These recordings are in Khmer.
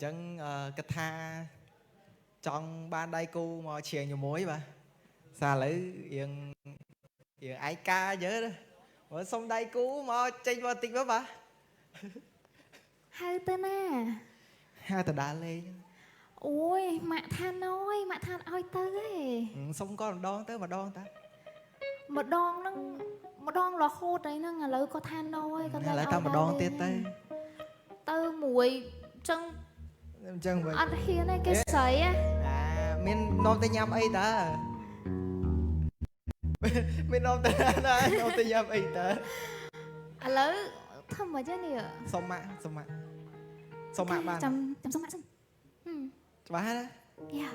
Chẳng cái tha trong ban đây cô mà chèn nhiều mối mà xa lấy yên yên ai ca nhớ đó mà xong đây cô mà tranh vào tình đó bà Hai tên à. hai ta đã lên Ôi mạ than ơi, mạ than ơi tới. xong con đón tới mà đón ta Một đòn lò khô đấy nó ngờ lỡ có than ơi con hay là tao mà đón tiết tới tơ mùi chân chân vậy ăn hiến này cái sấy á. à mình non tay nhâm ấy ta mình non tay non tay nhâm ấy ta À lỡ thầm mà chứ nè. xong mạng bạn Chăm xong mạng xong. bà đó Yeah.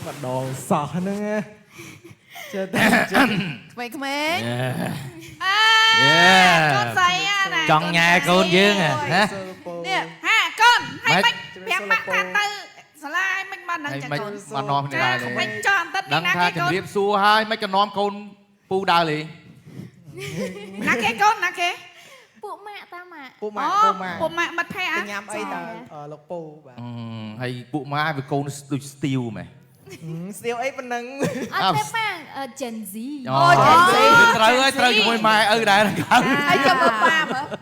bắt đầu sợ nữa nghe chơi Mày mày con dậy á này trong nhà con dương à hả nè ha con hay mày bẹp bạn than tư slide mày mà nâng mày con mà nom này là mày tròn tất đi đăng nè tha cái chừng con liệp xua hai mấy cái nom con pu đa lì nè cái con nè cái Bộ mạ ta mạ. bộ mạ mật hay tay á nhâm ấy ta ở lộc pù bà hay phụ mai với con steel mày siêu ấy bên nâng Anh thế mà Gen Z. trời ơi mai đây ai cho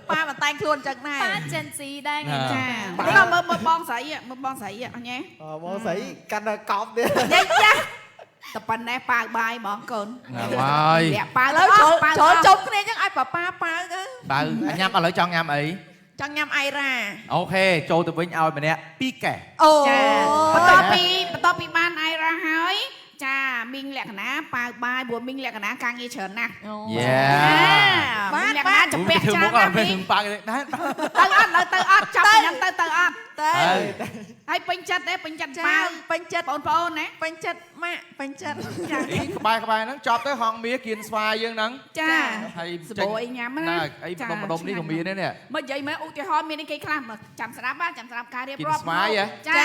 ba mà tay luôn chừng này Ba Gen Z đây À. nè. bữa nào mơ bon sấy ạ nhé bố sấy canh cọp đi vậy cha tập anh này pa bài bọn con ngoài đẹp pa lớn chỗ trúng cái này chứ ai pa បើញ៉ាំឥឡូវចង់ញ៉ាំអី ចង់ញ៉ាំអៃរ៉ា អូខេចូលទៅវិញឲ្យម្នាក់2កែ អូ ចាបន្ទាប់ពីបានអៃរ៉ាហើយចាមីងលក្ខណៈប៉ាវបាយព្រោះមីងលក្ខណៈការងារច្រើនណាស់ យ៉ា មីងលក្ខណៈចំពាក់ ធ្វើ ចា មុ ន ខអ ណា ត់ពេល មីង នឹងប៉ាគេដែរ ទៅអត់ចាប់ញ៉ាំទៅអត់ តែ ហើយពេញចិត្តទេពេញចិត្តប៉ាវ ពេញចិត្ត បងប្អូនណា ពេញចិត្តម៉ាក់ពេញចិត្ត ចា អីក្បែរហ្នឹងចប់ទៅហងមាគៀនស្វាយយើងហ្នឹង ចា ហើយ សបោអីញ៉ាំណា អីដុំដុំនេះក៏មានដែរនេះ មកនិយាយមើលឧទាហរណ៍មានគេខ្លះមកចាំស្ដាប់ការរៀប គៀន រាប់ ស្វាយហ៎ ចា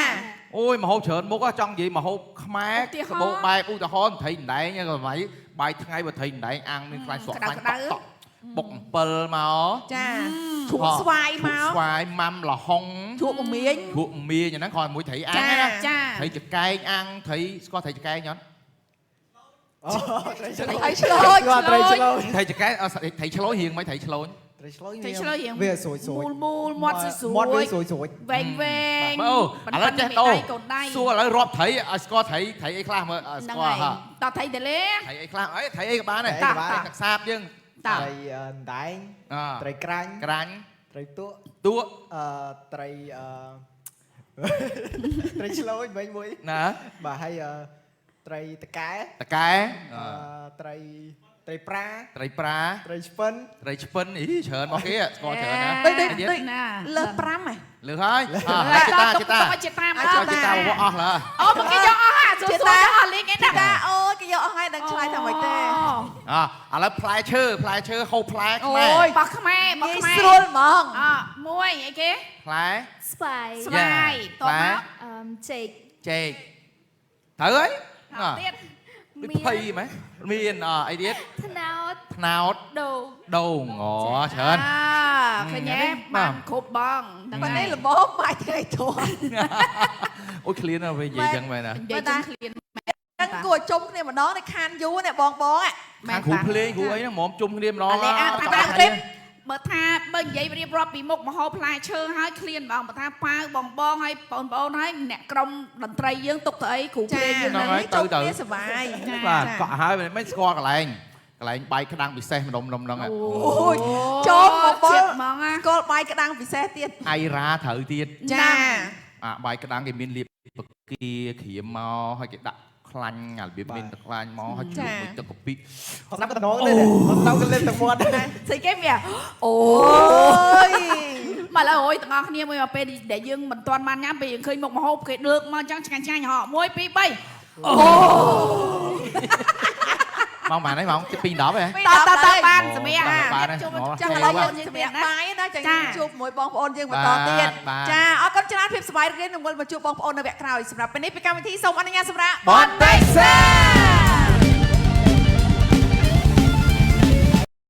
អូយមហូបច្រើនមុខចង់និយាយមហូបខ្មែរ ឧទាហរណ៍ សបោបែបឧទាហរណ៍ត្រីម្ដែងក៏វាយបាយថ្ងៃបើត្រីម្ដែងអាំងមានខ្លាញ់ស្រក់ខ្លាញ់តក់បុកអំពិលមក ចាឈូកស្វាយមក ស្វាយម៉ាំលហុង ឈូកមៀង ភក់មៀញហ្នឹងគ្រាន់មួយត្រីអាំង ចា ណា ចា ត្រីចកែងអាំងត្រីស្គាល់ត្រីចកែងអត់ អូត្រីឆ្លូញ អីឆ្លោច គាត់ត្រីឆ្លូញ ត្រីចកែងត្រីឆ្លូញរៀងមិនត្រីឆ្លូញ ត្រីឆ្លូញ ត្រីឆ្លូញរៀង វាស្រួយស្រួយ មូលមាត់ស្រួ មាត់វា យ ស្រួយស្រួយ វែងវែង អូឥឡូវចេះដោ កូនដៃ សួរឥឡូវរាប់ត្រីឲ្យស្គាល់ត្រីអីខ្លះមើលឲ្យ ហ្នឹង ស្គាល់ ហើយ ហ่า តោះថៃតេលេ ត្រីអីខ្លះអីត្រីអីក៏បានដែរ ត្រីក៏បាន ត្រីទឹកសាបយើង តោះ ត្រីដែង អ ត្រីក្រាញ់ ក្រាញ់ ត្រីទក់ ទួ ត្រីត្រីឆ្លូញវិញមួយ ណា បាទហើយត្រីតកែ តកែ ត្រីប្រា ត្រីប្រា ត្រីឆ្ពិន ត្រីឆ្ពិនអីច្រើនមកគេស្គាល់ច្រើនណា ដូច ណា លើស5ហ៎ លើហើយ ចិត្តតា ចិត្តតា ចិត្តតា ឲ្យចិត្តតាមកអស់ឡើ អូមកគេយកអស់ហ่ะសួរយកអស់លេងឯណា ចាអូយគេយកអស់ហើយដឹងឆ្លើយថាម៉េចទេ ឥឡូវផ្លែឈើហូបផ្លែខ្មែរ អូយបោះខ្មែរ ងាយស្រួលហ្មង មួយអីគេ ផ្លែ ស្វាយ ស្វាយតោះមក ចេក ចេកត្រូវហើយ ទៀត ដូចភ័យមែនមានអីទៀត ថ្នោត ថ្នោត ដូង ដូងច្រើន ឃើញទេបានគ្រប់បងហ្នឹង ប៉ុន្ ហើ តែ យ លបងបាច់ថ្ងៃធំ អូយឃ្លានវិញនិយាយចឹងមែនណា និយាយចឹងឃ្លាន ហ្នឹងគួរជុំគ្នាម្ដងនេះខានយូរនេះបងហ្ ខាងគ្រូភ្លេងគ្រូអីហ្នឹងហ្មងជុំគ្នាម្ដង អាលេអាថាគ្រីបបើថាបើនិយាយរៀបរាប់ពីមុខមហោផ្លែឈើហើយឃ្លានបងបើថាប៉ាវបងហើយបងប្អូនហើយអ្នកក្រុមតន្ត្រីយើងទុកទៅអីគ្រូភ្ ចា លេងយើង ហ្នឹង ហ្នឹង ហើយជុំគ្នាសុបាយ បាទកក់ហើយមិនស្គាល់កន្លែងបាយក្តាំងពិសេសម្ដុំហ្នឹង អូយចូលមកបល ហ្មងណា ស្គាល់បាយក្តាំងពិសេសទៀត អៃរ៉ាត្រូវទៀត ចា បាយក្តាំងគេមានលៀបបកាក្រៀមមកហើយគេដាក់ខ្លាញ់របៀបមានទឹកខ្លាញ់មកហើយជុំមួយទឹកកាពិ អត់ដល់កណ្ដងទេអត់ដល់កលេបទឹកមាត់ទេ ស្អីគេវាអូ អូយ មកឡើយអូយទាំងអស់គ្នាមួយមកពេលដែលយើងមិនទាន់បានញ៉ាំពេលយើងឃើញមុខមហោបគេលើកមកអញ្ចឹងឆ្ងាញ់ឆ្ងាញ់ហ៎1 2 3 អូ ម៉ោងប៉ុន្មានហើយម៉ោង2:10ហ៎ តបានសម្រាប់ បាន ជួប ចាំឥឡូវយើងសម្រាប់បាយណាចាំជួបមួយបងប្អូនយើងបន្តទៀតចាអរគុណច្រើនភាពសប្បាយរីករាយនឹងវិលមកជួបបងប្អូននៅវគ្គក្រោយសម្រាប់ពេលនេះពីកម្មវិធីសូមអនុញ្ញាតសម្រាប់ បនតេសា